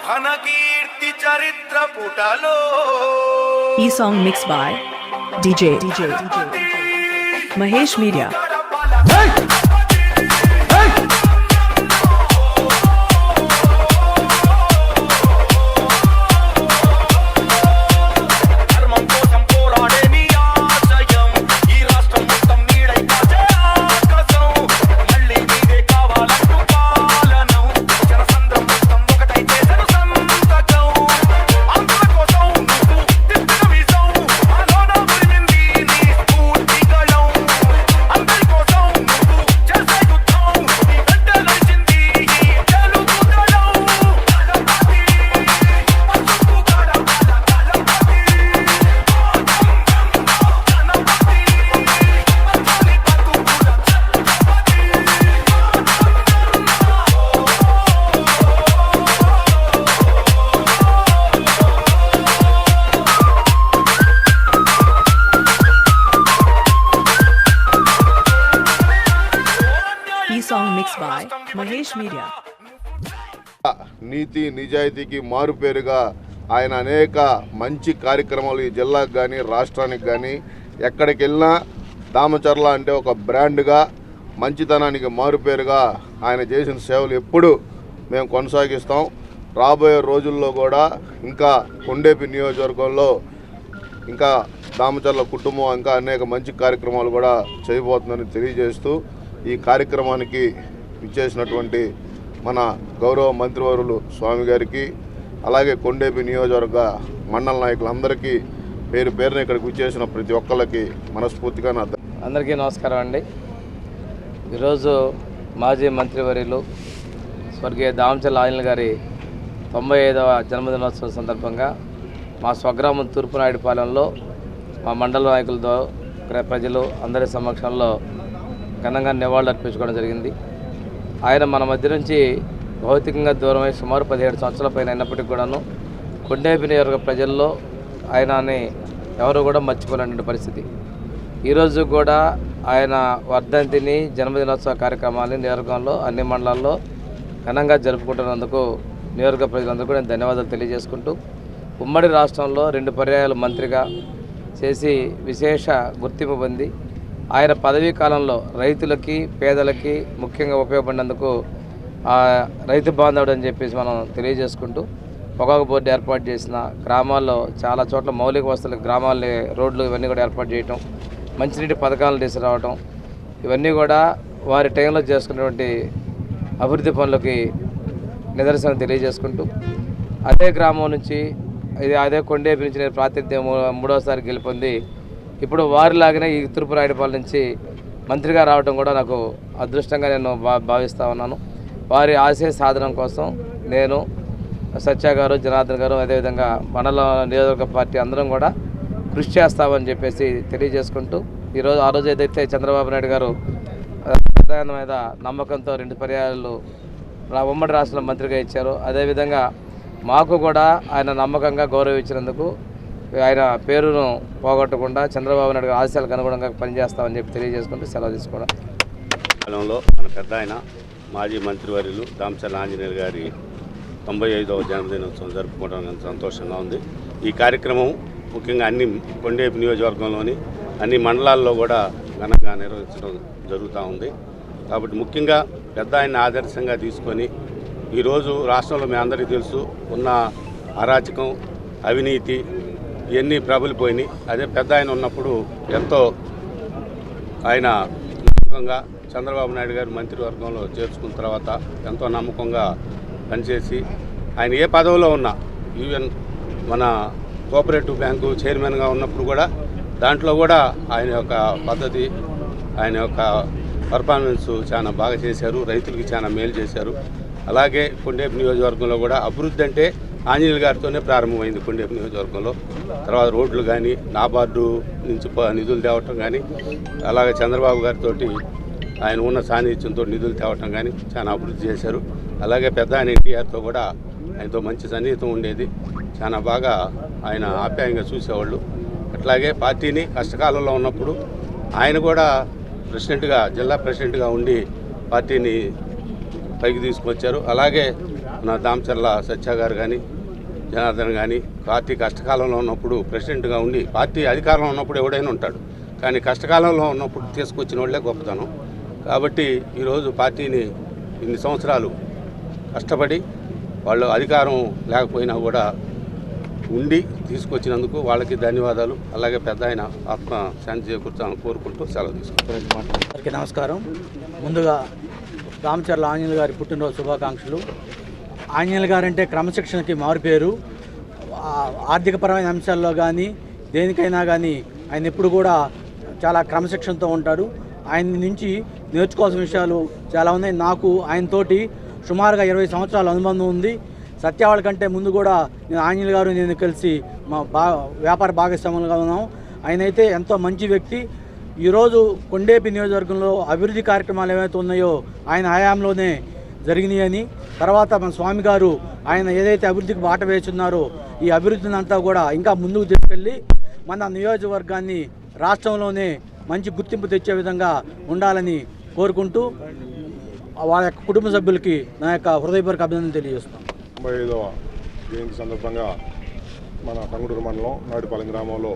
E song mixed by DJ Mahesh Media. E song mixed by Mahesh Media. నీతి నిజాయితీకి మారుపేరుగా ఆయన అనేక మంచి కార్యక్రమాలు ఈ జిల్లాకు కానీ రాష్ట్రానికి కానీ ఎక్కడికి వెళ్ళినా దామచర్ల అంటే ఒక బ్రాండ్గా మంచితనానికి మారుపేరుగా ఆయన చేసిన సేవలు ఎప్పుడు మేము కొనసాగిస్తాం. రాబోయే రోజుల్లో కూడా ఇంకా కొండేపి నియోజకవర్గంలో ఇంకా దామచర్ల కుటుంబం ఇంకా అనేక మంచి కార్యక్రమాలు కూడా చేయబోతుందని తెలియజేస్తూ ఈ కార్యక్రమానికి ఇచ్చేసినటువంటి మన గౌరవ మంత్రివర్యులు స్వామి గారికి అలాగే కొండేపి నియోజకవర్గ మండల నాయకులందరికీ పేరు పేరున ఇక్కడికి విచ్చేసిన ప్రతి ఒక్కళ్ళకి మనస్ఫూర్తిగా అందరికీ నమస్కారం అండి. ఈరోజు మాజీ మంత్రివర్యులు స్వర్గీయ దామచర్ల ఆంజనేయులు గారి 95వ జన్మదినోత్సవం సందర్భంగా మా స్వగ్రామం తూర్పునాయుడుపాలెంలో మా మండల నాయకులతో ప్రజలు అందరి సమక్షంలో ఘనంగా నివాళులు అర్పించుకోవడం జరిగింది. ఆయన మన మధ్య నుంచి భౌతికంగా దూరమై సుమారు 17 సంవత్సరాల పైన అయినప్పటికీ కూడాను కొండేపి నియోజకవర్గ ప్రజల్లో ఆయనని ఎవరు కూడా మర్చిపోలేని పరిస్థితి. ఈరోజు కూడా ఆయన వర్ధంతిని జన్మదినోత్సవ కార్యక్రమాన్ని నియోజకవర్గంలో అన్ని మండలాల్లో ఘనంగా జరుపుకుంటున్నందుకు నియోజకవర్గ ప్రజలందరూ కూడా నేను ధన్యవాదాలు తెలియజేసుకుంటూ ఉమ్మడి రాష్ట్రంలో 2 పర్యాయాలు మంత్రిగా చేసి విశేష గుర్తింపు పొంది ఆయన పదవీ కాలంలో రైతులకి పేదలకి ముఖ్యంగా ఉపయోగపడినందుకు రైతు బాంధవుడు అని చెప్పేసి మనం తెలియజేసుకుంటూ పొగాకు బోర్డు ఏర్పాటు చేసిన గ్రామాల్లో చాలా చోట్ల మౌలిక వసతులు గ్రామాల్లో రోడ్లు ఇవన్నీ కూడా ఏర్పాటు చేయటం, మంచినీటి పథకాలను తీసుకురావటం ఇవన్నీ కూడా వారి టైంలో చేసుకున్నటువంటి అభివృద్ధి పనులకి నిదర్శనం తెలియజేసుకుంటూ అదే గ్రామం నుంచి అదే కొండేపి నుంచి నేను ప్రాతినిధ్యం 3వసారి గెలుపొంది ఇప్పుడు వారిలాగానే ఈ తూర్పునాయుడుపాలెం నుంచి మంత్రిగా రావడం కూడా నాకు అదృష్టంగా నేను భావిస్తూ ఉన్నాను. వారి ఆశయ సాధన కోసం నేను సత్య గారు, జనార్దన్ గారు, అదేవిధంగా మండల నియోజకవర్గ పార్టీ అందరం కూడా కృషి చేస్తామని చెప్పేసి తెలియజేసుకుంటూ ఆ రోజు ఏదైతే చంద్రబాబు నాయుడు గారు ప్రధాన మీద నమ్మకంతో 2 పర్యాయాలు ఉమ్మడి రాష్ట్రంలో మంత్రిగా ఇచ్చారో అదేవిధంగా మాకు కూడా ఆయన నమ్మకంగా గౌరవించినందుకు ఆయన పేరును పోగొట్టకుండా చంద్రబాబు నాయుడు ఆశయాలకు అనుగుణంగా పనిచేస్తామని చెప్పి తెలియజేసుకుంటూ సెలవు తీసుకోవడం. కాలంలో మన పెద్ద ఆయన మాజీ మంత్రివర్యులు దామచర్ల ఆంజనేయులు గారి 95వ జన్మదినోత్సవం జరుపుకోవడం సంతోషంగా ఉంది. ఈ కార్యక్రమం ముఖ్యంగా అన్ని కొండేపి నియోజకవర్గంలోని అన్ని మండలాల్లో కూడా ఘనంగా నిర్వహించడం జరుగుతూ ఉంది. కాబట్టి ముఖ్యంగా పెద్ద ఆయన్ని ఆదర్శంగా తీసుకొని ఈరోజు రాష్ట్రంలో మీ అందరికీ తెలుసు ఉన్న అరాచకం, అవినీతి ఇవన్నీ ప్రబలిపోయినాయి. అదే పెద్ద ఆయన ఉన్నప్పుడు ఎంతో ఆయన నమ్మకంగా చంద్రబాబు నాయుడు గారు మంత్రివర్గంలో చేర్చుకున్న తర్వాత ఎంతో నమ్మకంగా పనిచేసి ఆయన ఏ పదవిలో ఉన్నా ఈవెన్ మన కోఆపరేటివ్ బ్యాంకు చైర్మన్గా ఉన్నప్పుడు కూడా దాంట్లో కూడా ఆయన యొక్క పద్ధతి, ఆయన యొక్క పర్ఫార్మెన్స్ చాలా బాగా చేశారు. రైతులకి చాలా మేలు చేశారు. అలాగే కొండేపి నియోజకవర్గంలో కూడా అభివృద్ధి అంటే ఆంజనేయులు గారితోనే ప్రారంభమైంది. కొండేపి నియోజకవర్గంలో తర్వాత రోడ్లు కానీ నాబార్డు నుంచి నిధులు తేవటం కానీ అలాగే చంద్రబాబు గారితో ఆయన ఉన్న సాన్నిధ్యంతో నిధులు తేవటం కానీ చాలా అభివృద్ధి చేశారు. అలాగే పెద్ద ఆయన ఎన్టీఆర్తో కూడా ఆయనతో మంచి సన్నిహితం ఉండేది. చాలా బాగా ఆయన ఆప్యాయంగా చూసేవాళ్ళు. అట్లాగే పార్టీని కష్టకాలంలో ఉన్నప్పుడు ఆయన కూడా ప్రెసిడెంట్గా జిల్లా ప్రెసిడెంట్గా ఉండి పార్టీని పైకి తీసుకొచ్చారు. అలాగే నా దామచర్ల సత్య గారు కానీ జనార్దన్ కానీ పార్టీ కష్టకాలంలో ఉన్నప్పుడు ప్రెసిడెంట్గా ఉండి పార్టీ అధికారంలో ఉన్నప్పుడు ఎవడైనా ఉంటాడు, కానీ కష్టకాలంలో ఉన్నప్పుడు తీసుకొచ్చిన వాళ్ళే గొప్పతనం. కాబట్టి ఈరోజు పార్టీని ఇన్ని సంవత్సరాలు కష్టపడి వాళ్ళు అధికారం లేకపోయినా కూడా ఉండి తీసుకొచ్చినందుకు వాళ్ళకి ధన్యవాదాలు. అలాగే పెద్ద ఆయన ఆత్మ శాంతి చేకూర్చాలని కోరుకుంటూ సెలవు తీసుకుంటారు. అందరికీ నమస్కారం. ముందుగా దామచర్ల ఆంజనేయులు గారి పుట్టినరోజు శుభాకాంక్షలు. ఆంజనేయులు గారంటే క్రమశిక్షణకి మారుపేరు. ఆర్థికపరమైన అంశాల్లో కానీ దేనికైనా కానీ ఆయన ఎప్పుడు కూడా చాలా క్రమశిక్షణతో ఉంటారు. ఆయన నుంచి నేర్చుకోవాల్సిన విషయాలు చాలా ఉన్నాయి. నాకు ఆయనతోటి సుమారుగా 20 సంవత్సరాల అనుబంధం ఉంది. సత్యవాళ్ళ కంటే ముందు కూడా నేను ఆంజనేయులు గారు నేను కలిసి మా వ్యాపార భాగస్వాములుగా ఉన్నాం. ఆయన అయితే ఎంతో మంచి వ్యక్తి. ఈరోజు కొండేపి నియోజకవర్గంలో అభివృద్ధి కార్యక్రమాలు ఏవైతే ఉన్నాయో ఆయన హయాంలోనే జరిగినాయని, తర్వాత మన స్వామి గారు ఆయన ఏదైతే అభివృద్ధికి బాట వేస్తున్నారో ఈ అభివృద్ధిని అంతా కూడా ఇంకా ముందుకు తీసుకెళ్ళి మన నియోజకవర్గాన్ని రాష్ట్రంలోనే మంచి గుర్తింపు తెచ్చే విధంగా ఉండాలని కోరుకుంటూ వాళ్ళ యొక్క కుటుంబ సభ్యులకి నా యొక్క హృదయపూర్వక అభినందన తెలియజేస్తాను. 95వ జయంతి సందర్భంగా మన టంగుటూరు మండలం నాయుడుపాలెం గ్రామంలో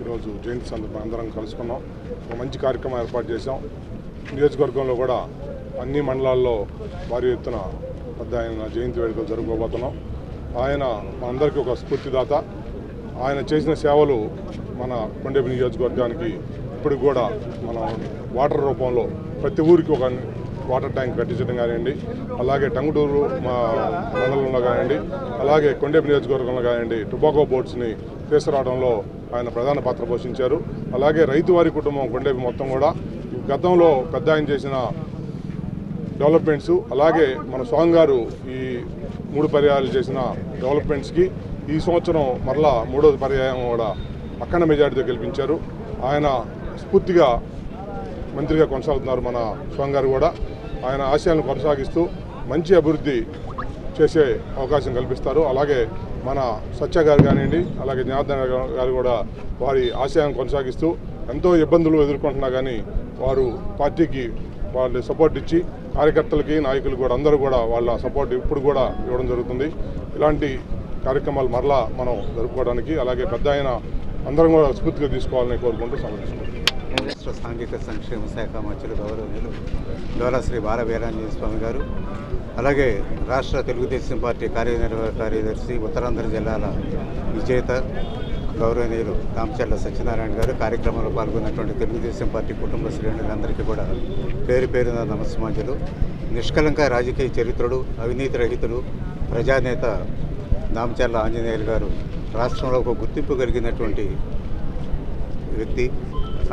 ఈరోజు జయంతి సందర్భంగా అందరం కలుసుకున్నాం. ఒక మంచి కార్యక్రమం ఏర్పాటు చేశాం. నియోజకవర్గంలో కూడా అన్ని మండలాల్లో భారీ ఎత్తున పెద్ద ఆయన జయంతి వేడుకలు జరుపుకోబోతున్నాం. ఆయన మనందరికీ ఒక స్ఫూర్తిదాత. ఆయన చేసిన సేవలు మన కొండేపి నియోజకవర్గానికి ఇప్పటికి కూడా మన వాటర్ రూపంలో ప్రతి ఊరికి ఒక వాటర్ ట్యాంక్ కట్టించడం కానివ్వండి, అలాగే టంగుటూరు మా మండలంలో కానివ్వండి, అలాగే కొండేపి నియోజకవర్గంలో కానివ్వండి టొబాకో బోర్డ్స్ని తీసుకురావడంలో ఆయన ప్రధాన పాత్ర పోషించారు. అలాగే రైతువారి కుటుంబం కొండేపి మొత్తం కూడా గతంలో పెద్ద ఆయన చేసిన డెవలప్మెంట్స్, అలాగే మన స్వామి గారు ఈ 3 పర్యాయాలు చేసిన డెవలప్మెంట్స్కి ఈ సంవత్సరం మరలా 3వ పర్యాయం కూడా అఖండ మెజార్టీతో గెలిపించారు. ఆయన స్ఫూర్తిగా మంత్రిగా కొనసాగుతున్నారు మన స్వామి గారు కూడా. ఆయన ఆశయాలను కొనసాగిస్తూ మంచి అభివృద్ధి చేసే అవకాశం కల్పిస్తారు. అలాగే మన సత్య గారు కానివ్వండి, అలాగే జనార్దన్ గారు కూడా వారి ఆశయాన్ని కొనసాగిస్తూ ఎంతో ఇబ్బందులు ఎదుర్కొంటున్నా కానీ వారు పార్టీకి వాళ్ళు సపోర్ట్ ఇచ్చి కార్యకర్తలకి నాయకులు కూడా అందరూ కూడా వాళ్ళ సపోర్ట్ ఇప్పుడు కూడా ఇవ్వడం జరుగుతుంది. ఇలాంటి కార్యక్రమాలు మరలా మనం జరుపుకోవడానికి అలాగే పెద్ద ఆయన అందరం కూడా స్ఫూర్తిగా తీసుకోవాలని కోరుకుంటూ సమర్పిస్తున్నాం. రాష్ట్ర సాంఘిక సంక్షేమ శాఖ మంత్రులు గౌరవనీయులు డోలా శ్రీ బాల వీరాంజనేయ స్వామి గారు, అలాగే రాష్ట్ర తెలుగుదేశం పార్టీ కార్యనిర్వాహక కార్యదర్శి ఉత్తరాంధ్ర జిల్లాల విజేత గౌరవనీయులు దామచర్ల సత్యనారాయణ గారు, కార్యక్రమంలో పాల్గొన్నటువంటి తెలుగుదేశం పార్టీ కుటుంబ శ్రేణులందరికీ కూడా పేరు పేరున నమస్సుమాంజలు. నిష్కలంక రాజకీయ చరిత్రుడు, అవినీతి రహితుడు, ప్రజానేత దామచర్ల ఆంజనేయులు గారు రాష్ట్రంలో ఒక గుర్తింపు కలిగినటువంటి వ్యక్తి.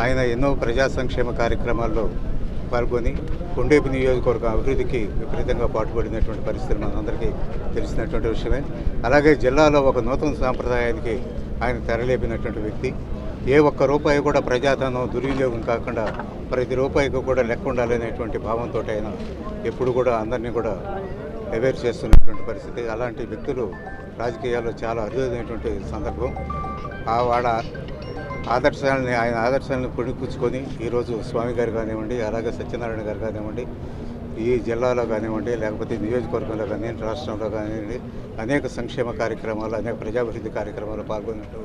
ఆయన ఎన్నో ప్రజా సంక్షేమ కార్యక్రమాల్లో పాల్గొని కొండేపి నియోజకవర్గం అభివృద్ధికి విపరీతంగా పాటుపడినటువంటి పరిస్థితులు మనందరికీ తెలిసినటువంటి విషయమే. అలాగే జిల్లాలో ఒక నూతన సాంప్రదాయానికి ఆయన తెరలేపినటువంటి వ్యక్తి. ఏ ఒక్క రూపాయి కూడా ప్రజాధనం దుర్వినియోగం కాకుండా ప్రతి రూపాయికి కూడా లెక్క ఉండాలనేటువంటి భావంతో ఆయన ఎప్పుడు కూడా అందరినీ కూడా అవేర్ చేస్తున్నటువంటి పరిస్థితి. అలాంటి వ్యక్తులు రాజకీయాల్లో చాలా అరుదైనటువంటి సందర్భం. వాళ్ళ ఆయన ఆదర్శాలను పుణిపుచ్చుకొని ఈరోజు స్వామి గారు కానివ్వండి, అలాగే సత్యనారాయణ గారు కానివ్వండి, ఈ జిల్లాలో కానివ్వండి, లేకపోతే నియోజకవర్గంలో కానివ్వండి, రాష్ట్రంలో కానివ్వండి అనేక సంక్షేమ కార్యక్రమాలు, అనేక ప్రజాభివృద్ధి కార్యక్రమాలు పాల్గొన్నట్టు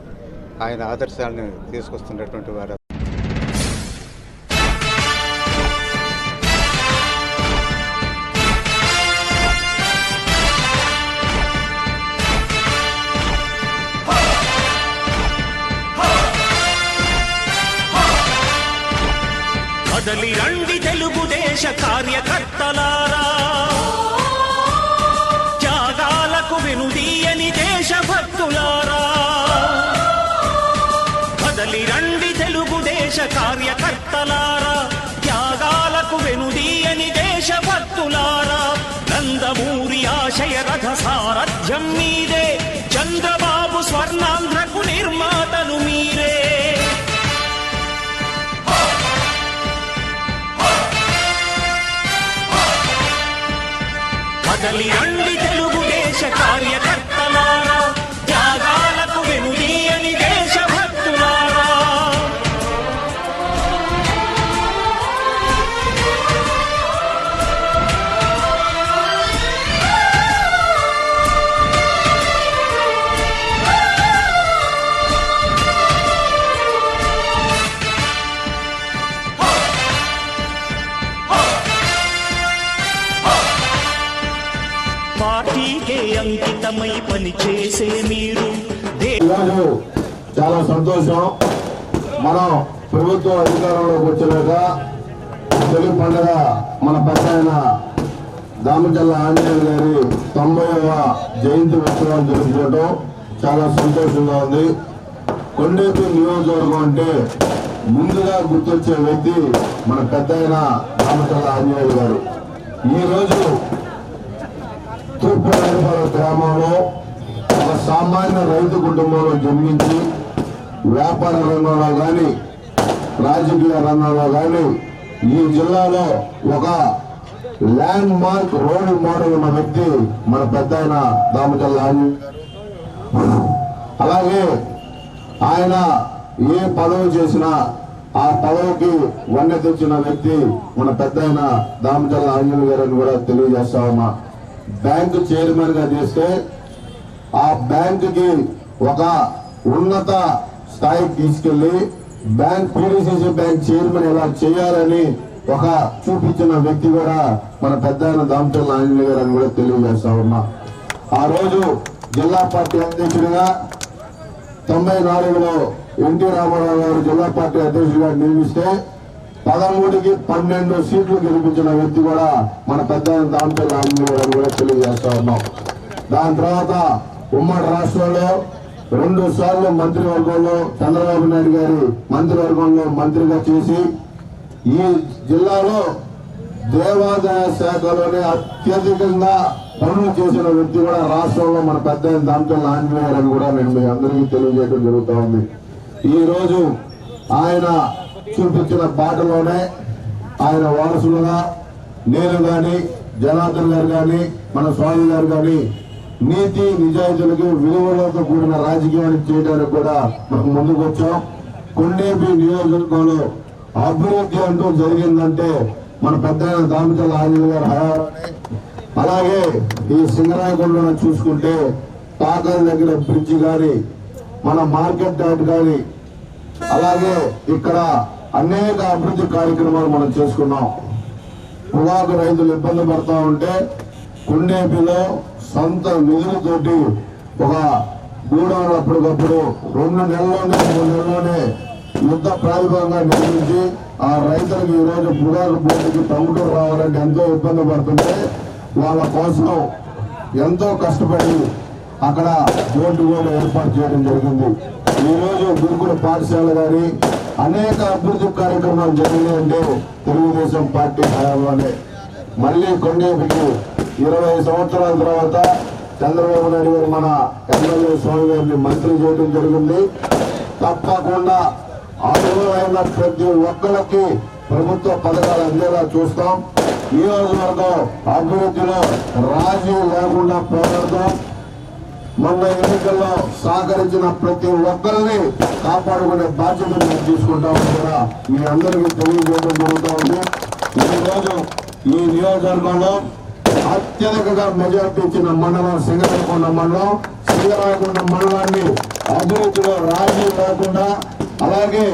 ఆయన ఆదర్శాలను తీసుకొస్తున్నటువంటి వారు. కదలి రండి తెలుగుదేశ కార్యకర్తలారా, త్యాగాలకు వెనుదీయని దేశభక్తులారా. కదలి రండి తెలుగుదేశ కార్యకర్తలారా, త్యాగాలకు వెనుదీయని దేశభక్తులారా. నందమూరి ఆశయ రథ సారథ్యం మీదే, చంద్రబాబు స్వర్ణాంధ్రకు నిర్మాతలు మీరే. కదలి రండి తెలుగుదేశ కార్యకర్తలారా, త్యాగాలకు వెనుదీయని దేశభక్తులారా. పార్టీకే అంకితమై పనిచేసే మీరు ఈరోజు చాలా సంతోషం. మనం ప్రభుత్వ అధికారంలోకి వచ్చాక తొలి పండుగ మన పెద్ద ఆయన దామచర్ల ఆంజనేయులు గారి 90వ జయంతి ఉత్సవాలు జరుపుకోవడం చాలా సంతోషంగా ఉంది. కొండేపి నియోజకవర్గం అంటే ముందుగా గుర్తొచ్చే వ్యక్తి మన పెద్ద ఆయన దామచర్ల ఆంజనేయులు గారు. ఈరోజు తూర్పు రాయపాలెం గ్రామంలో ఒక సామాన్య రైతు కుటుంబంలో జన్మించి వ్యాపార రంగంలో కానీ రాజకీయ రంగంలో కానీ ఈ జిల్లాలో ఒక ల్యాండ్ మార్క్ రోడ్ మోడల్ ఉన్న వ్యక్తి మన పెద్ద ఆయన దామచర్ల ఆంజనేయులు గారు. అలాగే ఆయన ఏ పదవి చేసినా ఆ పదవికి వన్నె తెచ్చిన వ్యక్తి మన పెద్ద ఆయన దామచర్ల ఆంజనేయులు గారు అని కూడా తెలియజేస్తా ఉన్నా. బ్యాంకు చైర్మన్ గా చేస్తే ఆ బ్యాంకుకి ఒక ఉన్నత స్థాయికి తీసుకెళ్లి PDCC బ్యాంక్ చైర్మన్ ఎలా చేయాలని ఒక చూపించిన వ్యక్తి కూడా మన పెద్ద ఆయన దామచర్ల ఆంజనేయులు గారు అని కూడా తెలియజేస్తా ఉన్నా. ఆ రోజు జిల్లా పార్టీ అధ్యక్షుడిగా 94లో ఎన్టీ రామారావు గారు జిల్లా పార్టీ అధ్యక్షుడిగా నియమిస్తే 13కి 12 సీట్లు గెలిపించిన వ్యక్తి కూడా మన పెద్ద ఆయన దామచర్ల ఆంజనేయులు గారు కూడా తెలియజేస్తా ఉన్నాం. దాని తర్వాత ఉమ్మడి రాష్ట్రంలో 2 సార్లు మంత్రివర్గంలో చంద్రబాబు నాయుడు గారి మంత్రివర్గంలో మంత్రిగా చేసి ఈ జిల్లాలో దేవాదాయ శాఖలోనే అత్యధికంగా పనులు చేసిన వ్యక్తి కూడా రాష్ట్రంలో మన పెద్ద దామచర్ల ఆంజనేయులు గారు అని కూడా నేను మీ అందరికీ తెలియజేయడం జరుగుతూ ఉంది. ఈ రోజు ఆయన చూపించిన బాటలోనే ఆయన వారసులుగా నేను కానీ జనార్దన్ గారు కానీ మన స్వామి గారు కానీ నీతి నిజాయితీలకు విలువలతో కూడిన రాజకీయాన్ని చేయడానికి కూడా మనం ముందుకు వచ్చాం. కొండేపి నియోజకవర్గంలో అభివృద్ధి అంటూ జరిగిందంటే మన పెద్ద దామచర్ల ఆంజనేయులు గారు హయాంలోనే. అలాగే ఈ సింగరాయకొండను చూసుకుంటే తాకర్ దగ్గర బ్రిడ్జ్ కానీ మన మార్కెట్ యార్డ్ కానీ అలాగే ఇక్కడ అనేక అభివృద్ధి కార్యక్రమాలు మనం చేసుకున్నాం. పొగాకు రైతులు ఇబ్బంది పడతా ఉంటే కొండేపిలో సొంత నిధులతోటి ఒక గూడౌన్ అప్పటికప్పుడు 2 నెలల్లోనే 3 నెలల్లోనే యుద్ధ ప్రాతిపదికంగా నిర్మించి ఆ రైతులకు ఈ రోజు పొగాకు బోర్డుకి టంగుటూరు రావాలంటే ఎంతో ఇబ్బంది పడుతుంటే వాళ్ళ కోసం ఎంతో కష్టపడి అక్కడ బోర్డు కూడా ఏర్పాటు చేయడం జరిగింది. ఈ రోజు గురుకుల పాఠశాల గారి అనేక అభివృద్ధి కార్యక్రమాలు జరిగినాయంటే తెలుగుదేశం పార్టీ హయాంలోనే. మళ్ళీ కొండేపికి 20 సంవత్సరాల తర్వాత చంద్రబాబు నాయుడు గారు మన ఎమ్మెల్యే స్వామి గారిని మంత్రి చేయడం జరిగింది. తప్పకుండా అర్హులైన ప్రతి ఒక్కరికి ప్రభుత్వ పథకాలు అందేలా చూస్తాం. నియోజకవర్గం అభివృద్ధిలో రాజీ లేకుండా పోరాడతాం. మొన్న ఎన్నికల్లో సహకరించిన ప్రతి ఒక్కరిని కాపాడుకునే బాధ్యత మేము తీసుకుంటామని కూడా మీ అందరికీ తెలియజేయడం జరుగుతూ ఉంది. ఈరోజు ఈ నియోజకవర్గంలో అత్యధికంగా మెజార్టీ ఇచ్చిన మండలం సింగరాయకొండ మండలం. సింగరాయకొండ మండలాన్ని అభివృద్ధిలో రాజీ లేకుండా అలాగే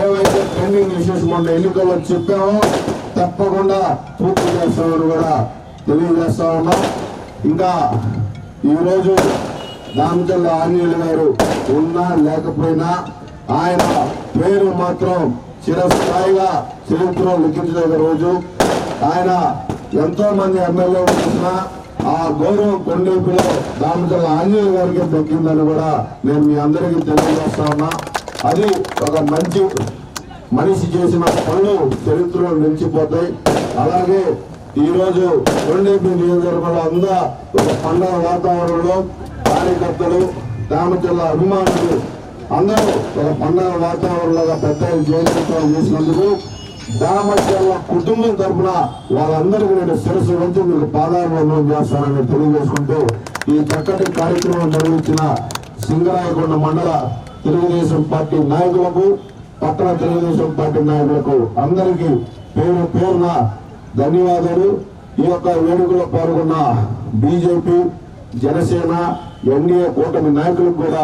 ఏవైతే పెండింగ్ ఇష్యూస్ మొన్న ఎన్నికల్లో చెప్పామో తప్పకుండా పూర్తి చేస్తామని కూడా తెలియజేస్తా ఉన్నాం. ఇంకా ఈరోజు దామచర్ల ఆంజనేయులు గారు ఉన్నా లేకపోయినా ఆయన పేరు మాత్రం చిరస్థాయిగా చరిత్రలో లిఖించదగ్గ రోజు. ఆయన ఎంతో మంది ఎమ్మెల్యేలు చేసిన ఆ గౌరవం కొండేపిలో దామచర్ల ఆంజనేయులు గారికి దక్కిందని కూడా నేను మీ అందరికీ తెలియజేస్తా ఉన్నా. అది ఒక మంచి మనిషి చేసిన పనులు చరిత్రలో నిలిచిపోతాయి. అలాగే ఈరోజు కొండేపి నియోజకవర్గంలో అంతా ఒక పండుగ వాతావరణంలో కార్యకర్తలు దామచర్ల అభిమానులు అందరూ ఒక పండుగ వాతావరణంలో పెద్ద జయజయత్వాలు చేసినందుకు దామచర్ల కుటుంబం తరఫున వాళ్ళందరికీ నేను శిరస్సు వంచి మీకు పాదాభివందనం చేస్తానని తెలియజేసుకుంటూ ఈ చక్కటి కార్యక్రమం నిర్వహించిన సింగరాయకొండ మండల తెలుగుదేశం పార్టీ నాయకులకు పట్టణ తెలుగుదేశం పార్టీ నాయకులకు అందరికీ పేరు పేరున ధన్యవాదాలు. ఈ యొక్క వేడుకలో పాల్గొన్న బీజేపీ జనసేన ఎన్డీఏ కూటమి నాయకులకు కూడా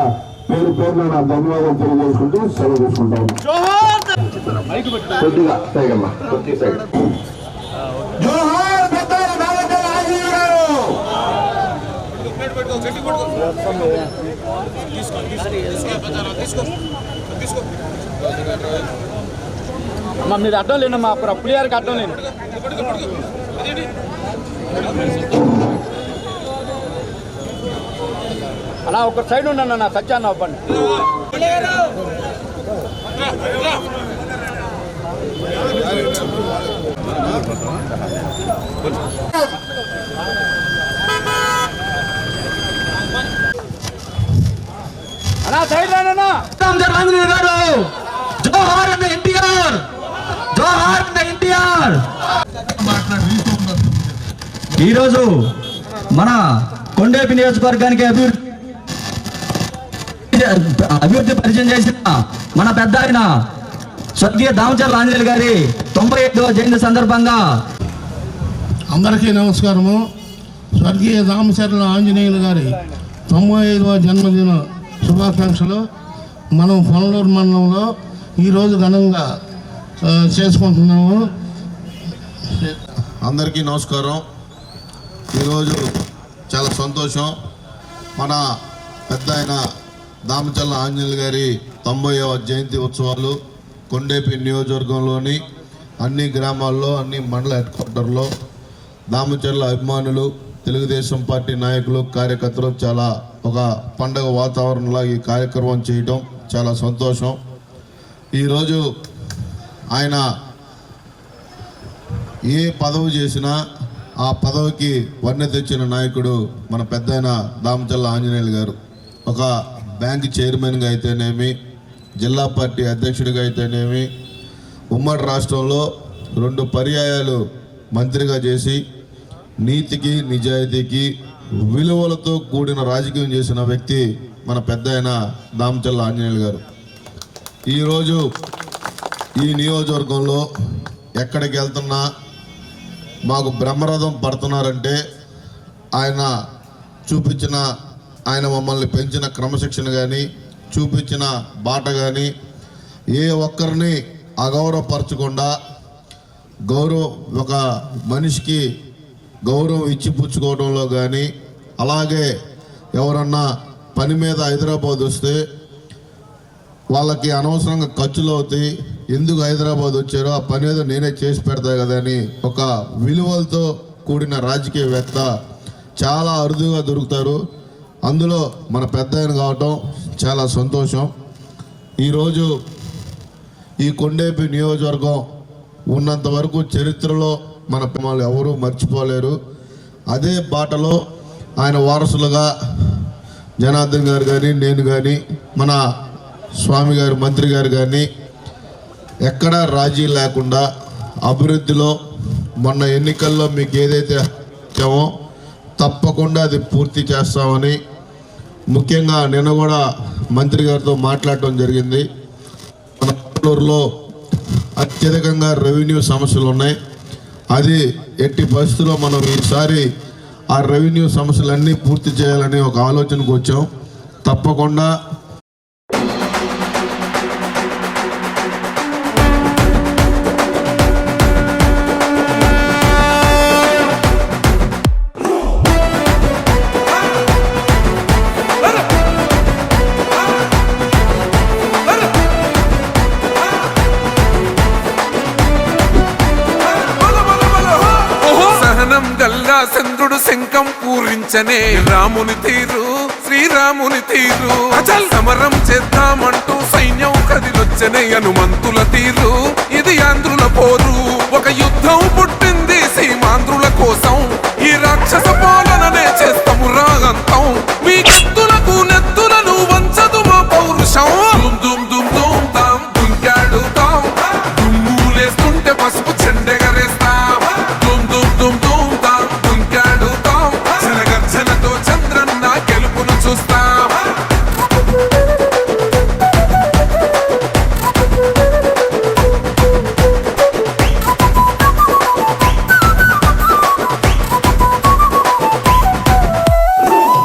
పేరు పేరున నా ధన్యవాదాలు తెలియజేసుకుంటూ సెలవు తీసుకుంటాము. కొద్దిగా సైగమ్మా కొద్దిగా సైగ. జోహార్ పెద్ద దామచర్ల ఆంజనేయులు గారు. అమ్మా మీరు అడ్డం లేనమ్మా అప్పుడు పులిహారికి అడ్డం లేను. అలా ఒక సైడ్ ఉన్నాను నా సత్యాన్ని అవ్వండి. అన్నా సైడ్ రానన్నా. గారు జోహార్ అన్న ఎన్టీఆర్, జోహార్ అన్న ఎన్టీఆర్. ఈరోజు మన కొండేపి నియోజకవర్గానికి అభివృద్ధి పరిచయం చేసిన మన పెద్ద ఆయన స్వర్గీయ దామచర్ల ఆంజనేయులు గారి 95వ జయంతి సందర్భంగా అందరికీ నమస్కారము. స్వర్గీయ దామచర్ల ఆంజనేయులు గారి 95వ జన్మదిన శుభాకాంక్షలు. మనం పొన్నలూరు మండలంలో ఈరోజు ఘనంగా చేసుకుంటున్నాము. అందరికీ నమస్కారం. ఈరోజు చాలా సంతోషం. మన పెద్ద ఆయన దామచర్ల ఆంజనేయులు గారి 90వ జయంతి ఉత్సవాలు కొండేపి నియోజకవర్గంలోని అన్ని గ్రామాల్లో, అన్ని మండల హెడ్ క్వార్టర్లో దామచర్ల అభిమానులు, తెలుగుదేశం పార్టీ నాయకులు, కార్యకర్తలు చాలా ఒక పండగ వాతావరణంలో ఈ కార్యక్రమం చేయడం చాలా సంతోషం. ఈరోజు ఆయన ఏ పదవి చేసినా ఆ పదవికి వన్నె తెచ్చిన నాయకుడు మన పెద్దయిన దామచర్ల ఆంజనేయులు గారు. ఒక బ్యాంక్ చైర్మన్గా అయితేనేమి, జిల్లా పార్టీ అధ్యక్షుడిగా అయితేనేమి, ఉమ్మడి రాష్ట్రంలో 2 పర్యాయాలు మంత్రిగా చేసి నీతికి, నిజాయితీకి, విలువలతో కూడిన రాజకీయం చేసిన వ్యక్తి మన పెద్దయిన దామచర్ల ఆంజనేయులు గారు. ఈరోజు ఈ నియోజకవర్గంలో ఎక్కడికి వెళ్తున్నా మాకు బ్రహ్మరథం పడుతున్నారంటే ఆయన చూపించిన, ఆయన మమ్మల్ని పెంచిన క్రమశిక్షణ కానీ, చూపించిన బాట కానీ, ఏ ఒక్కరిని అగౌరవపరచకుండా ఒక మనిషికి గౌరవం ఇచ్చి పుచ్చుకోవడంలో కానీ, అలాగే ఎవరన్నా పని మీద హైదరాబాద్ వస్తే వాళ్ళకి అనవసరంగా ఖర్చులు అవుతాయి, ఎందుకు హైదరాబాద్ వచ్చారో ఆ పని ఏదో నేనే చేసి పెడతా కదా అని ఒక విలువలతో కూడిన రాజకీయవేత్త చాలా అరుదుగా దొరుకుతారు. అందులో మన పెద్ద ఆయన కావటం చాలా సంతోషం. ఈరోజు ఈ కొండేపి నియోజకవర్గం ఉన్నంత వరకు చరిత్రలో మన పిల్లలు ఎవరూ మర్చిపోలేరు. అదే బాటలో ఆయన వారసులుగా జనార్దన్ గారు కానీ, నేను కానీ, మన స్వామి గారు, మంత్రి గారు కానీ ఎక్కడా రాజీ లేకుండా అభివృద్ధిలో మొన్న ఎన్నికల్లో మీకు ఏదైతే ఇచ్చామో తప్పకుండా అది పూర్తి చేస్తామని, ముఖ్యంగా నిన్న కూడా మంత్రి గారితో మాట్లాడటం జరిగింది. మన పొన్నలూరులో అత్యధికంగా రెవెన్యూ సమస్యలు ఉన్నాయి. అది ఎట్టి పరిస్థితుల్లో మనం ఈసారి ఆ రెవెన్యూ సమస్యలన్నీ పూర్తి చేయాలని ఒక ఆలోచనకు వచ్చాం. తప్పకుండా చంద్రుడు శంఖం పూరించనే రాముని తీరు, శ్రీరాముని తీరు. అచల్ సమరం చేద్దామంటూ సైన్యం కదిలొచ్చనే హనుమంతుల తీరు. ఇది ఆంధ్రుల పోరు, ఒక యుద్ధం పుట్టింది సీమాంధ్రుల కోసం. ఈ రాక్షస పాలననే చేస్తాము రాగంతం. మీ కత్తులకు నెత్తులను వంచదు మా పౌరుషం. దుమ్ దుమ్ దుమ్ దుమ్ తాం దుంకాడుతాం, దుమ్ములేస్తుంటే పసుపు చెండెగరేస్తాం. దుమ్ దుమ్ దుమ్ దుమ్ తాం దుంకాడుతాం, జనగర్జనతో చంద్రన్న గెలుపును చూస్తాం.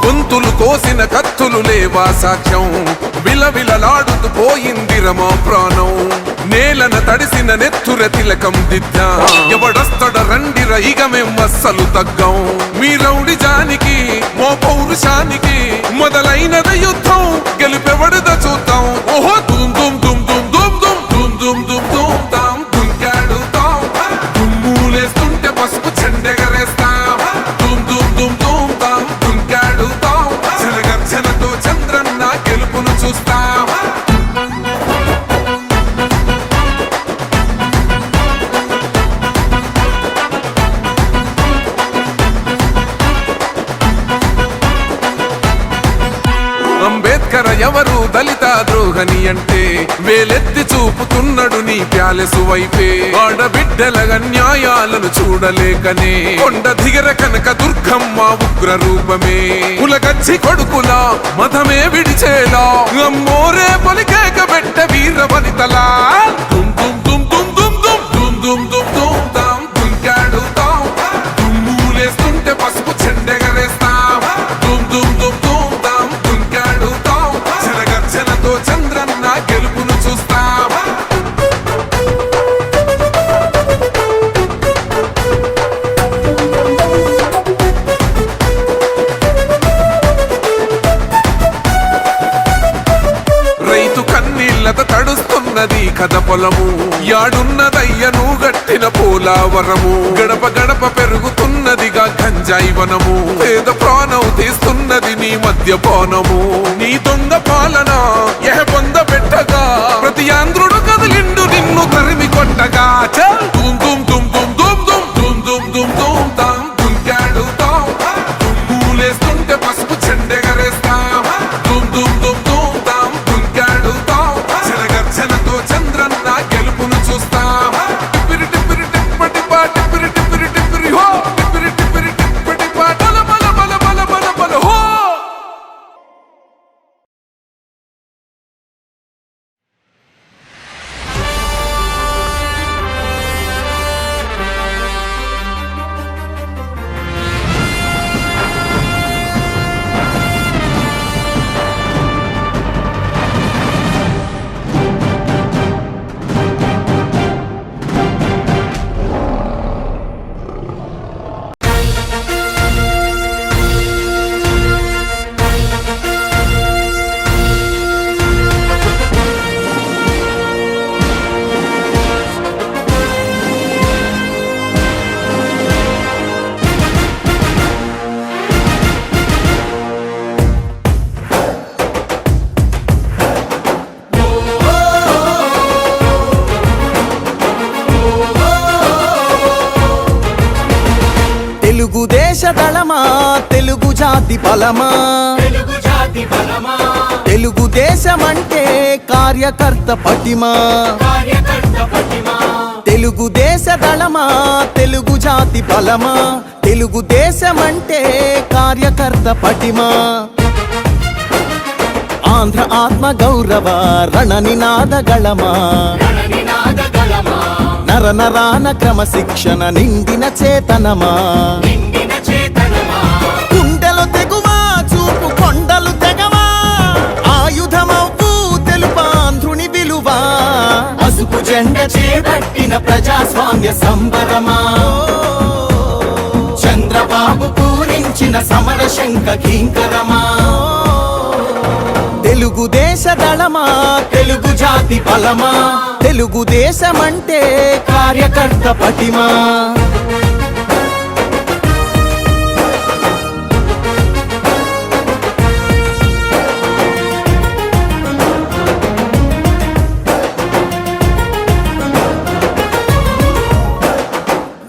గొంతులు కోసిన కత్తు గుర్తులు లేవా సాక్ష్యం విలవిలలాడుతూ పోయిందిరమా ప్రాణం నేలన తడిసిన నెత్తుర తిలకం దిద్దా ఎవడొస్తడ రండిర ఇక మేం అస్సలు తగ్గం మీ రౌడి జానికి మో పౌరుషానికి మొదలైనద యుద్ధం గెలుపెవడద చూద్దాం ఓహో దుమ్ దుమ్ దుమ్ దుమ్ దుమ్ దుమ్ దుమ్ దుమ్ దుమ్ దుమ్ తాం దుంకాడుతాం దుమ్ములేస్తుంటే పసుపు చెండెగరేస్తాం దుమ్ దుమ్ దుమ్ దుమ్ తాం దుంకాడుతాం జనగర్జనతో చంద్రన్న గెలుపును చూస్తాం అంబేద్కర్ ఎవరు దళిత ద్రోహని అంటే వేలెత్తి చూపుతున్నాడు నీ ప్యాలెసు వైపే ఆడబిడ్డల న్యాయాలను చూడలేకనే కొండ దిగర కనక దుర్గమ్మ ఉగ్ర రూపమే కులగచ్చి కొడుకులా మతమే విడిచేలా అమ్మోరే పలికేక పెట్ట వీర వనితలా దుమ్ దుమ్ దుమ్ దుమ్ దుమ్ దుమ్ దుమ్ దుమ్ దుమ్ దుమ్ తాం దుంకాడుతాం దుమ్ములేస్తుంటే పసుపు చెండెగరేస్తాం దుమ్ దుమ్ దుమ్ దుమ్ తాం దుంకాడుతాం జనగర్జనతో చంద్రన్న గెలుపును చూస్తాం రైతు కన్నీళ్లత తడుస్తున్నది కథ పొలము యాడున్నదయ్యను గట్టిన పోలావరము గడప గడప పెరుగుతున్నదిగా గంజాయి వనము పేద ప్రాణం తీస్తున్నది నీ మద్యపానము నీ దొంగ పాలన ఎహ పొంద పెట్టగా ప్రతి ఆంధ్రుడు కదిలిండు నిన్ను తరిమి కొట్టగా చల్ దుమ్ దుమ్ దుమ్ దుమ్ దుమ్ దుమ్ దుమ్ దుమ్ దుమ్ దుమ్ తాం దుంకాడుతాం దుమ్ములేస్తుంటే పసుపు చెండెగరేస్తాం దుమ్ దుమ్ దుమ్ దుమ్ తాం దుంకాడుతాం జనగర్జనతో చంద్రన్న గెలుపును చూస్తాం టిప్పిరి టిప్పిరి టిప్పటి పా టిప్పిరి టిప్పిరి టిప్పిరి హో టిప్పిరి టిప్పిరి టిప్పటి పా బల బల బల బల బల బల హో తెలుగుదేశ దళమా తెలుగు జాతి బలమా తెలుగుదేశమంటే కార్యకర్త పటిమా తెలుగుదేశ దళమా తెలుగు జాతి బలమా తెలుగుదేశమంటే కార్యకర్త పటిమా ఆంధ్ర ఆత్మ గౌరవ రణ గళమా నర నరాన క్రమశిక్షణ నిండిన చేతనమా గుండెలు తెగువా చూపు కొండలు తెగవా ఆయుధమవ్వు తెలుపాంధ్రుని విలువా పసుపు జెండ చేపట్టిన ప్రజాస్వామ్య సంబరమా చంద్రబాబు పూరించిన సమర శంఖ కింకరమా తెలుగుదేశ దళమా తెలుగు జాతి బలమా తెలుగుదేశమంటే కార్యకర్త పటిమా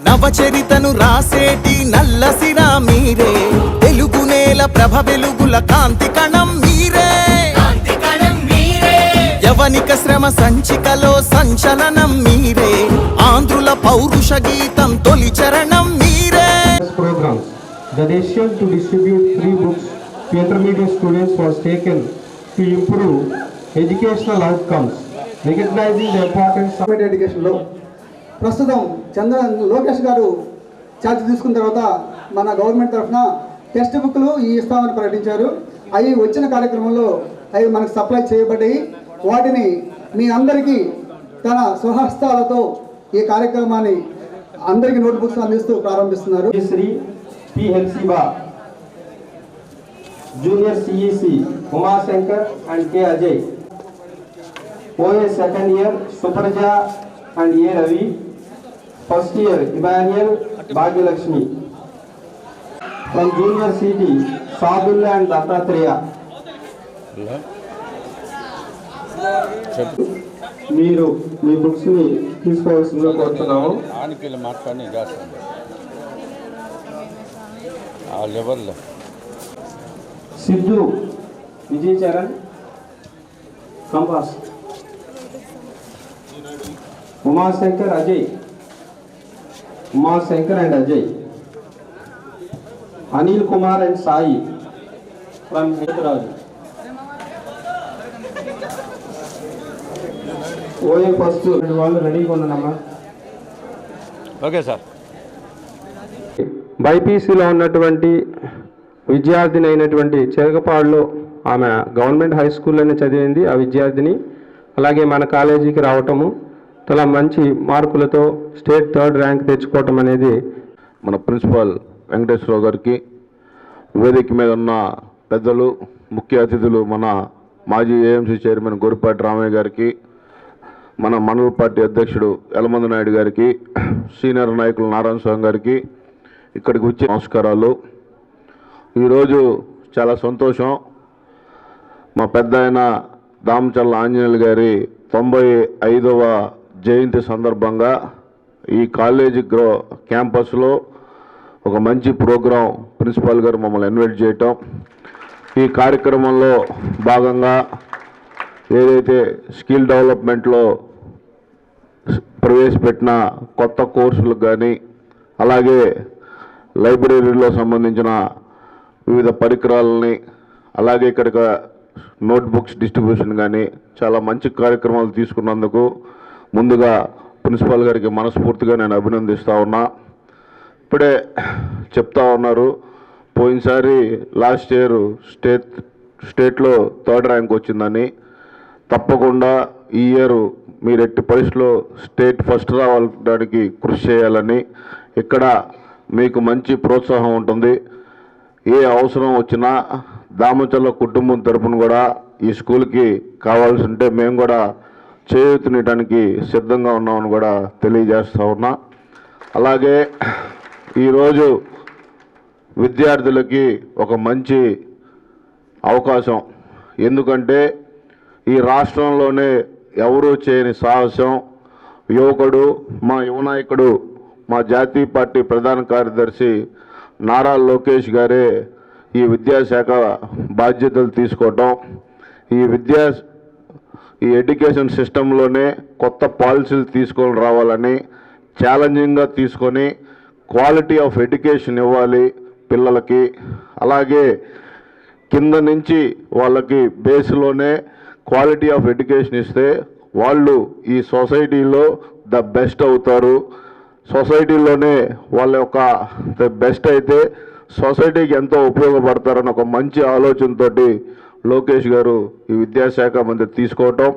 నవచరితను రాసేటి నల్లసిరా మీరే తెలుగు నేల ప్రభ వెలుగుల కాంతి కణం మీరే యవనిక శ్రమ సంచికలో సంచలనం మీరే ఆంధ్రుల పౌరుష గీతం తొలి చరణం మీరే Programs. The decision to distribute free books to intermediate students was taken to improve educational outcomes, recognizing the importance of education లో ప్రస్తుతం లోకేష్ గారు ఛార్జ్ తీసుకున్న తర్వాత మన గవర్నమెంట్ తరఫున టెక్స్ట్ బుక్లు ఇస్తామని ప్రకటించారు. అవి వచ్చిన కార్యక్రమంలో అవి మనకు సప్లై చేయబడ్డాయి. వాటిని మీ అందరికీ తన స్వహస్తాలతో ఈ కార్యక్రమాన్ని అందరికీ నోట్బుక్స్ అందిస్తూ ప్రారంభిస్తున్నారు. Shri P Hephzibah, junior CEC Umashankar and K Ajay, OA second year Supraja and A Ravi, first year Emmanuel Bhagyalakshmi. From junior city Sadulla and Dattatreya. మీరు మీ బుక్స్ ని తీసుకోవాల్సిందిగా కోరుతున్నాము. Siddhu Vijay Charan compass, Umashankar Ajay, Umashankar and Ajay, Anil Kumar and Sai from Hyderabad. OA first వాళ్ళు రెడీగా ఉన్నానమ్మా. Okay sir. బైపీసీలో ఉన్నటువంటి విద్యార్థిని అయినటువంటి చిరకపాడులో ఆమె గవర్నమెంట్ హై స్కూల్లోనే చదివింది ఆ విద్యార్థిని. అలాగే మన కాలేజీకి రావటము, చాలా మంచి మార్కులతో స్టేట్ 3rd ర్యాంక్ తెచ్చుకోవటం అనేది మన ప్రిన్సిపాల్ వెంకటేశ్వరరావు గారికి, వేదిక మీద ఉన్న పెద్దలు, ముఖ్య అతిథులు మన మాజీ ఏఎంసీ చైర్మన్ గొరిపాటి రామయ్య గారికి, మన మండల పార్టీ అధ్యక్షుడు యలమంది నాయుడు గారికి, సీనియర్ నాయకులు నారాయణ స్వామి గారికి, ఇక్కడికి వచ్చే నమస్కారాలు. ఈరోజు చాలా సంతోషం. మా పెద్ద ఆయన దామచర్ల ఆంజనేయులు గారి 95వ జయంతి సందర్భంగా ఈ కాలేజీ క్యాంపస్లో ఒక మంచి ప్రోగ్రాం ప్రిన్సిపాల్ గారు మమ్మల్ని ఇన్వైట్ చేయటం, ఈ కార్యక్రమంలో భాగంగా ఏదైతే స్కిల్ డెవలప్మెంట్లో ప్రవేశపెట్టిన కొత్త కోర్సులకు కానీ, అలాగే లైబ్రరీలో సంబంధించిన వివిధ పరికరాలని, అలాగే ఇక్కడ నోట్బుక్స్ డిస్ట్రిబ్యూషన్ కానీ చాలా మంచి కార్యక్రమాలు తీసుకున్నందుకు ముందుగా ప్రిన్సిపాల్ గారికి మనస్ఫూర్తిగా నేను అభినందిస్తూ ఉన్నా. ఇప్పుడే చెప్తా ఉన్నారు, పోయినసారి లాస్ట్ ఇయర్ స్టేట్లో 3rd ర్యాంక్ వచ్చిందని. తప్పకుండా ఈ ఇయర్ మీరు ఎట్టి పరిస్థితుల్లో స్టేట్ ఫస్ట్ రావడానికి కృషి చేయాలని, ఇక్కడ మీకు మంచి ప్రోత్సాహం ఉంటుంది. ఏ అవసరం వచ్చినా దామచర్ల కుటుంబం తరపున కూడా ఈ స్కూల్కి కావాల్సి ఉంటే మేము కూడా చేయూతనియడానికి సిద్ధంగా ఉన్నామని కూడా తెలియజేస్తూ ఉన్నా. అలాగే ఈరోజు విద్యార్థులకి ఒక మంచి అవకాశం, ఎందుకంటే ఈ రాష్ట్రంలోనే ఎవరూ చేయని సాహసం యువకుడు, మా యువనాయకుడు, మా జాతీయ పార్టీ ప్రధాన కార్యదర్శి నారా లోకేష్ గారే ఈ విద్యాశాఖ బాధ్యతలు తీసుకోవటం, ఈ ఎడ్యుకేషన్ సిస్టంలోనే కొత్త పాలసీలు తీసుకొని రావాలని ఛాలెంజింగ్గా తీసుకొని క్వాలిటీ ఆఫ్ ఎడ్యుకేషన్ ఇవ్వాలి పిల్లలకి. అలాగే కింద నుంచి వాళ్ళకి బేస్లోనే క్వాలిటీ ఆఫ్ ఎడ్యుకేషన్ ఇస్తే వాళ్ళు ఈ సొసైటీలో ద బెస్ట్ అవుతారు. సొసైటీలోనే వాళ్ళ యొక్క ద బెస్ట్ అయితే సొసైటీకి ఎంతో ఉపయోగపడతారని ఒక మంచి ఆలోచనతోటి లోకేష్ గారు ఈ విద్యాశాఖ మంత్రి తీసుకోవటం,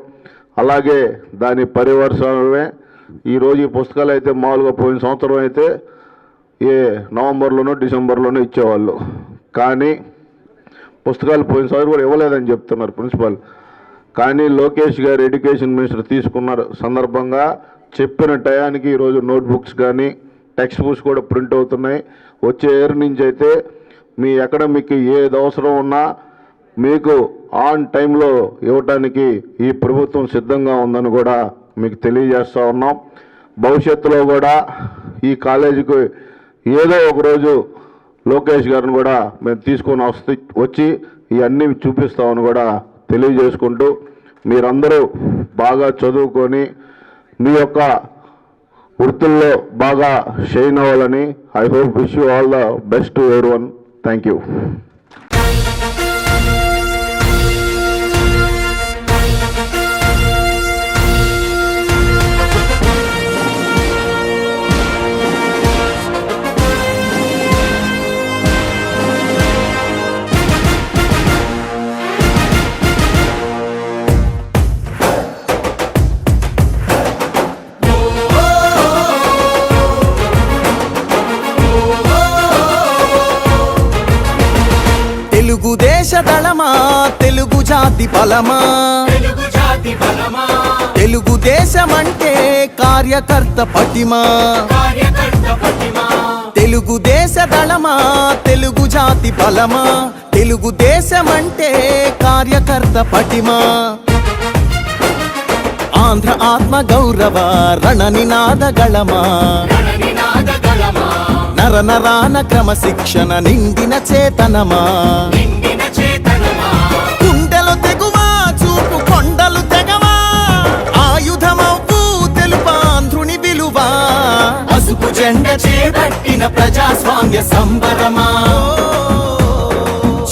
అలాగే దాని పరివర్తనమే ఈరోజు ఈ పుస్తకాలు అయితే మామూలుగా పోయిన సంవత్సరం అయితే నవంబర్లోనో డిసెంబర్లోనో ఇచ్చేవాళ్ళు, కానీ పుస్తకాలు పోయిన సంవత్సరం కూడా ఇవ్వలేదని చెప్తున్నారు ప్రిన్సిపాల్. కానీ లోకేష్ గారు ఎడ్యుకేషన్ మినిస్టర్ తీసుకున్న సందర్భంగా చెప్పిన టయానికి ఈరోజు నోట్బుక్స్ కానీ టెక్స్ట్ బుక్స్ కూడా ప్రింట్ అవుతున్నాయి. వచ్చే ఇయర్ నుంచి అయితే మీ అకాడమిక్ ఏది అవసరం ఉన్నా మీకు ఆన్ టైంలో ఇవ్వటానికి ఈ ప్రభుత్వం సిద్ధంగా ఉందని కూడా మీకు తెలియజేస్తూ ఉన్నాం. భవిష్యత్తులో కూడా ఈ కాలేజీకి ఏదో ఒకరోజు లోకేష్ గారిని కూడా మేము తీసుకొని వచ్చి ఇవన్నీ చూపిస్తామని కూడా తెలియజేసుకుంటూ మీరందరూ బాగా చదువుకొని మీ యొక్క వృత్తుల్లో బాగా షైన్ అవ్వాలని I hope wish you all the best to everyone. Thank you. దళమా తెలుగు జాతి బలమా తెలుగుదేశమంటే కార్యకర్త పటిమా తెలుగుదేశ దళమా తెలుగు జాతి బలమా తెలుగుదేశమంటే కార్యకర్త పటిమా ఆంధ్ర ఆత్మ గౌరవ రణనినాద గళమా నర నరాన క్రమశిక్షణ నిండిన చేతనమా గుండెలు తెగువా చూపు కొండలు తెగవా ఆయుధమవ్వు తెలుపాంధ్రుని విలువా పసుపు జెండ చేపట్టిన ప్రజాస్వామ్య సంబరమా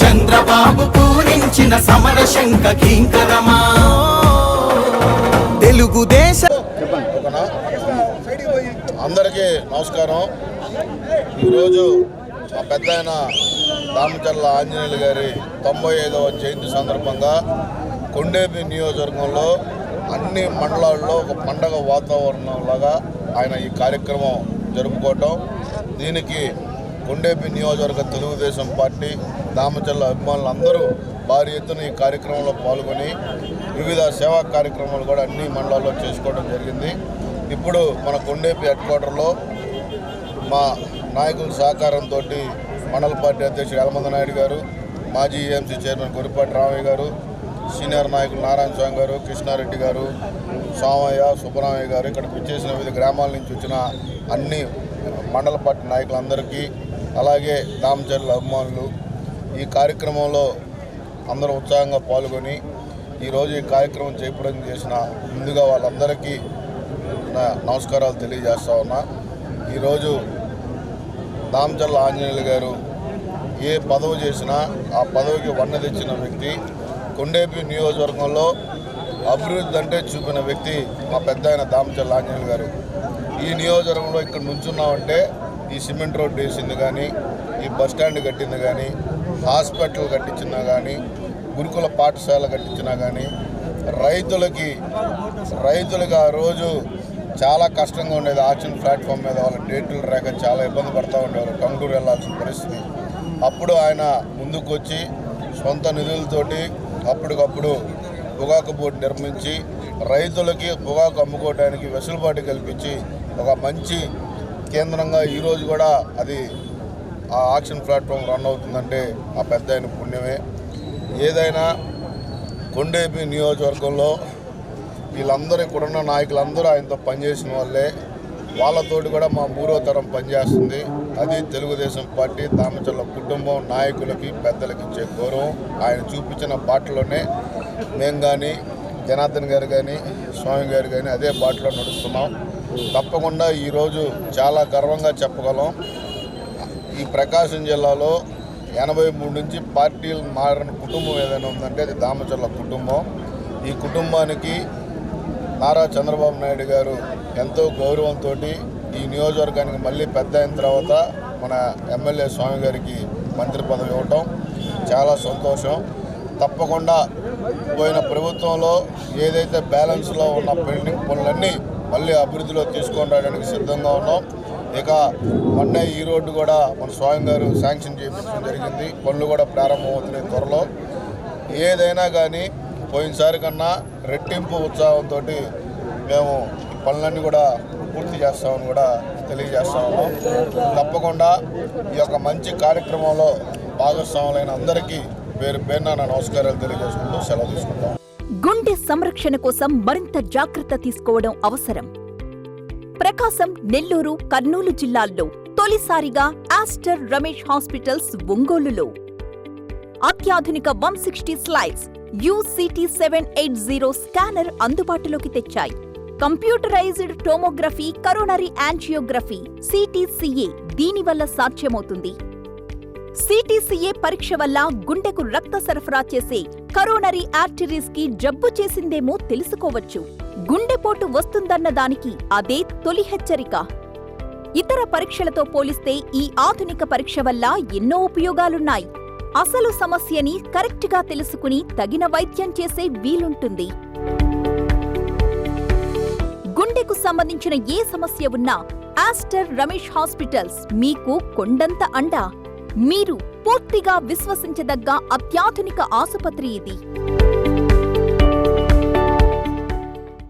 చంద్రబాబు పూరించిన సమర శంఖ కింకరమా తెలుగుదేశం. అందరికీ నమస్కారం. ఈరోజు మా పెద్ద ఆయన దామచర్ల ఆంజనేయులు గారి 95వ జయంతి సందర్భంగా కొండేపి నియోజకవర్గంలో అన్ని మండలాల్లో ఒక పండగ వాతావరణంలాగా ఆయన ఈ కార్యక్రమం జరుపుకోవటం, దీనికి కొండేపి నియోజకవర్గ తెలుగుదేశం పార్టీ దామచర్ల అభిమానులు అందరూ భారీ ఎత్తున ఈ కార్యక్రమంలో పాల్గొని వివిధ సేవా కార్యక్రమాలు కూడా అన్ని మండలాల్లో చేసుకోవడం జరిగింది. ఇప్పుడు మన కొండేపి హెడ్ క్వార్టర్లో మా నాయకుల సహకారంతో మండల పార్టీ అధ్యక్షుడు యలమంద నాయుడు గారు, మాజీ ఏఎంసీ చైర్మన్ గొరిపాటి రామయ్య గారు, సీనియర్ నాయకులు నారాయణ స్వామి గారు, కృష్ణారెడ్డి గారు, సోమయ్య, సుబ్బరామయ్య గారు, ఇక్కడికి వచ్చేసిన వివిధ గ్రామాల నుంచి వచ్చిన అన్ని మండల పార్టీ నాయకులందరికీ, అలాగే దామచర్ల అభిమానులు ఈ కార్యక్రమంలో అందరూ ఉత్సాహంగా పాల్గొని ఈరోజు ఈ కార్యక్రమం చేపట్టడం చేసిన ముందుగా వాళ్ళందరికీ నా నమస్కారాలు తెలియజేస్తా ఉన్నా. ఈరోజు దామచర్ల ఆంజనేయులు గారు ఏ పదవి చేసినా ఆ పదవికి వన్న తెచ్చిన వ్యక్తి, కొండేపి నియోజకవర్గంలో అభివృద్ధి అంటే చూపిన వ్యక్తి మా పెద్ద ఆయన దామచర్ల ఆంజనేయులు గారు. ఈ నియోజకవర్గంలో ఇక్కడ నుంచున్నామంటే ఈ సిమెంట్ రోడ్డు వేసింది కానీ, ఈ బస్టాండ్ కట్టింది కానీ, హాస్పిటల్ కట్టించినా కానీ, గురుకుల పాఠశాల కట్టించినా కానీ, రైతులకి ఆ రోజు చాలా కష్టంగా ఉండేది. ఆక్సిజన్ ప్లాట్ఫామ్ మీద వాళ్ళ డేట్లు రాక చాలా ఇబ్బంది పడుతూ ఉండేవారు, టంగుటూరు వెళ్ళాల్సిన పరిస్థితి. అప్పుడు ఆయన ముందుకు వచ్చి సొంత నిధులతోటి అప్పటికప్పుడు పొగాకు బోర్డు నిర్మించి రైతులకి పొగాకు అమ్ముకోవడానికి వెసులుబాటు కల్పించి ఒక మంచి కేంద్రంగా ఈరోజు కూడా అది ఆ ఆక్సిజన్ ప్లాట్ఫామ్ రన్ అవుతుందంటే ఆ పెద్ద ఆయన పుణ్యమే. ఏదైనా కొండేపి నియోజకవర్గంలో వీళ్ళందరూ ఇక్కడున్న నాయకులందరూ ఆయనతో పనిచేసిన వాళ్ళే, వాళ్ళతోటి కూడా మా మూడో తరం పనిచేస్తుంది. అది తెలుగుదేశం పార్టీ దామచర్ల కుటుంబం నాయకులకి పెద్దలకి ఇచ్చే గౌరవం. ఆయన చూపించిన బాటలోనే మేము కానీ, జనార్దన్ గారు కానీ, స్వామి గారు కానీ అదే బాటలో నడుస్తున్నాం. తప్పకుండా ఈరోజు చాలా గర్వంగా చెప్పగలం, ఈ ప్రకాశం జిల్లాలో 83 నుంచి పార్టీలు మారిన కుటుంబం ఏదైనా ఉందంటే అది దామచర్ల కుటుంబం. ఈ కుటుంబానికి నారా చంద్రబాబు నాయుడు గారు ఎంతో గౌరవంతో ఈ నియోజకవర్గానికి మళ్ళీ పెద్ద అయిన తర్వాత మన ఎమ్మెల్యే స్వామి గారికి మంత్రి పదవి ఇవ్వటం చాలా సంతోషం. తప్పకుండా పోయిన ప్రభుత్వంలో ఏదైతే బ్యాలెన్స్లో ఉన్న పెండింగ్ పనులన్నీ మళ్ళీ అభివృద్ధిలో తీసుకొని రావడానికి సిద్ధంగా ఉన్నాం. ఇక మొన్న ఈ రోడ్డు కూడా మన స్వామి గారు శాంక్షన్ చేయించడం జరిగింది. పనులు కూడా ప్రారంభమవుతున్నాయి త్వరలో. ఏదైనా కానీ పోయినసారి కన్నా రెట్టింపు ఉత్సాహంతో మేము ఈ పనులన్నీ కూడా పూర్తి చేస్తామని కూడా తెలియజేస్తా ఉన్నాం. తప్పకుండా ఈ యొక్క మంచి కార్యక్రమంలో భాగస్వాములైన అందరికీ పేరు పేరున నా నమస్కారాలు తెలియజేసుకుంటూ సెలవు తీసుకుంటాం. గుండె సంరక్షణ కోసం మరింత జాగ్రత్త తీసుకోవడం అవసరం. ప్రకాశం, నెల్లూరు, కర్నూలు జిల్లాల్లో తొలిసారిగా ఆస్టర్ రమేష్ హాస్పిటల్స్ ఒంగోలులో అత్యాధునిక 160 స్లైడ్స్ UCT 780 స్కానర్ అందుబాటులోకి తెచ్చాయి. Computerised tomography, coronary angiography, CTCA దీనివల్ల సాధ్యమవుతుంది. CTCA పరీక్ష వల్ల గుండెకు రక్త సరఫరా చేసే కరోనరీ ఆర్టరీస్ కి జబ్బు చేసిందేమో తెలుసుకోవచ్చు. గుండెపోటు వస్తుందన్న దానికి అదే తొలి హెచ్చరిక. ఇతర పరీక్షలతో పోలిస్తే ఈ ఆధునిక పరీక్ష వల్ల ఎన్నో ఉపయోగాలున్నాయి. అసలు సమస్యని కరెక్ట్గా తెలుసుకుని తగిన వైద్యం చేసే వీలుంటుంది. గుండెకు సంబంధించిన ఏ సమస్య ఉన్నా ఆస్టర్ రమేష్ హాస్పిటల్స్ మీకు కొండంత అండ. మీరు పూర్తిగా విశ్వసించదగ్గ అత్యాధునిక ఆసుపత్రి ఇది.